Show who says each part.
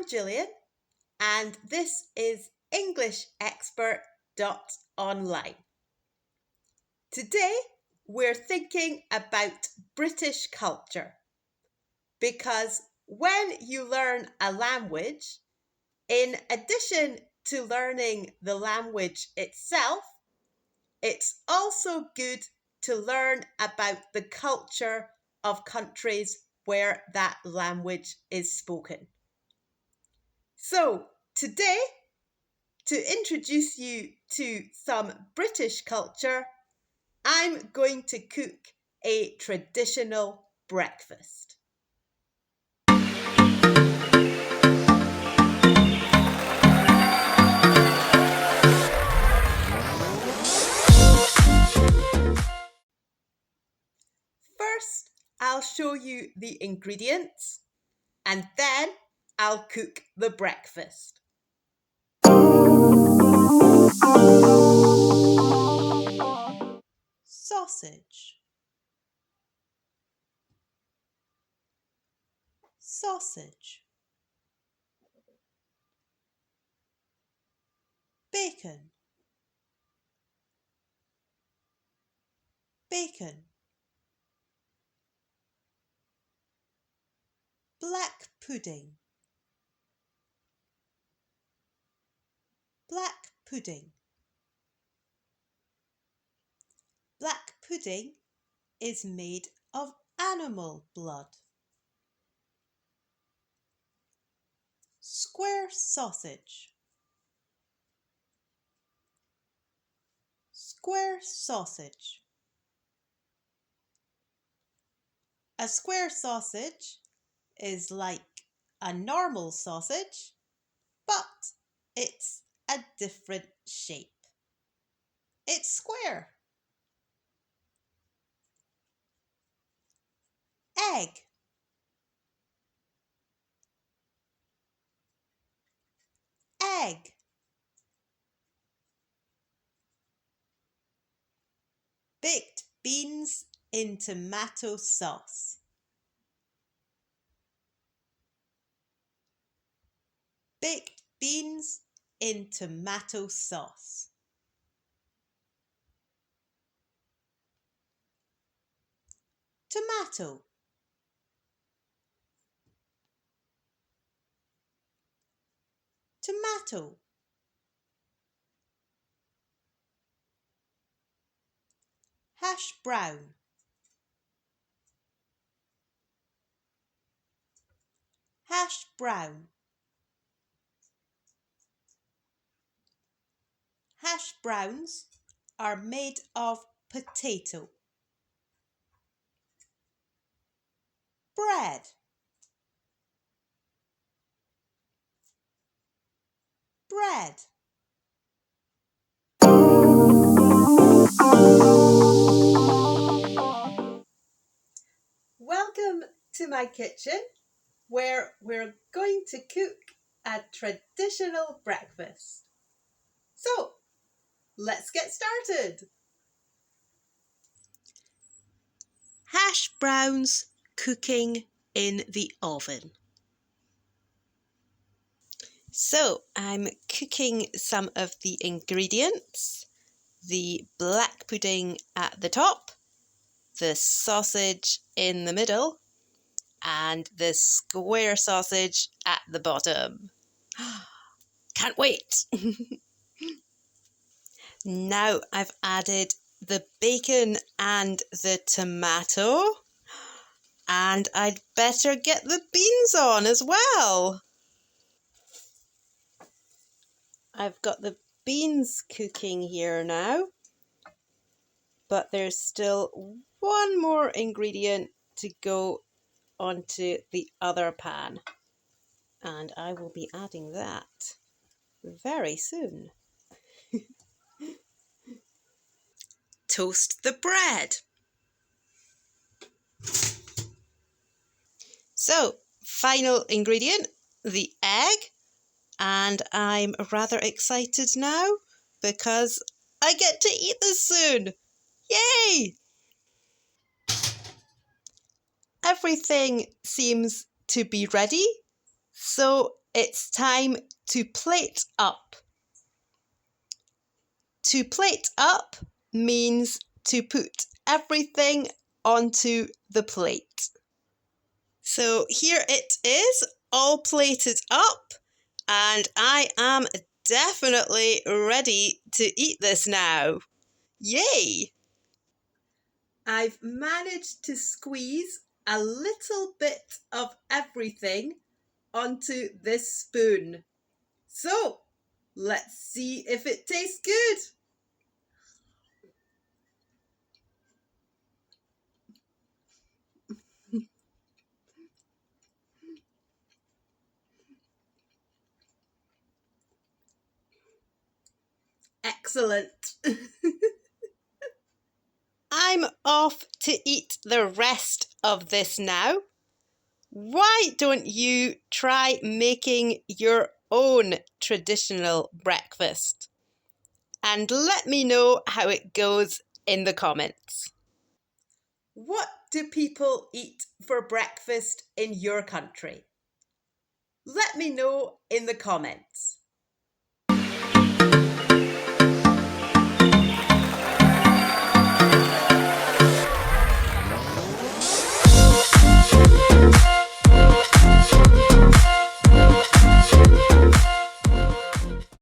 Speaker 1: I'm Gillian, and this is EnglishExpert.online. Today, we're thinking about British culture because when you learn a language, in addition to learning the language itself, it's also good to learn about the culture of countries where that language is spoken. So, today, to introduce you to some British culture, I'm going to cook a traditional breakfast. First, I'll show you the ingredients and then I'll cook the breakfast. Sausage, sausage, bacon, bacon, black pudding, black pudding. Black pudding is made of animal blood. Square sausage, square sausage. A square sausage is like a normal sausage, but it's a different shape. It's square. Egg, egg. Baked beans in tomato sauce. Baked beans in tomato sauce. Tomato, tomato. Hash brown, hash brown. Hash browns are made of potato. Bread, bread. Welcome to my kitchen where we're going to cook a traditional breakfast. So, let's get started. Hash browns cooking in the oven. So, I'm cooking some of the ingredients. The black pudding at the top, the sausage in the middle, and the square sausage at the bottom. Can't wait! Now I've added the bacon and the tomato, and I'd better get the beans on as well. I've got the beans cooking here now, but there's still one more ingredient to go onto the other pan, and I will be adding that very soon. Toast the bread. So, final ingredient, the egg, and I'm rather excited now because I get to eat this soon. Yay! Everything seems to be ready, so it's time to plate up. To plate up means to put everything onto the plate. So here it is, all plated up, and I am definitely ready to eat this now. Yay! I've managed to squeeze a little bit of everything onto this spoon. So, let's see if it tastes good. Excellent. I'm off to eat the rest of this now. Why don't you try making your own traditional breakfast? And let me know how it goes in the comments. What do people eat for breakfast in your country? Let me know in the comments.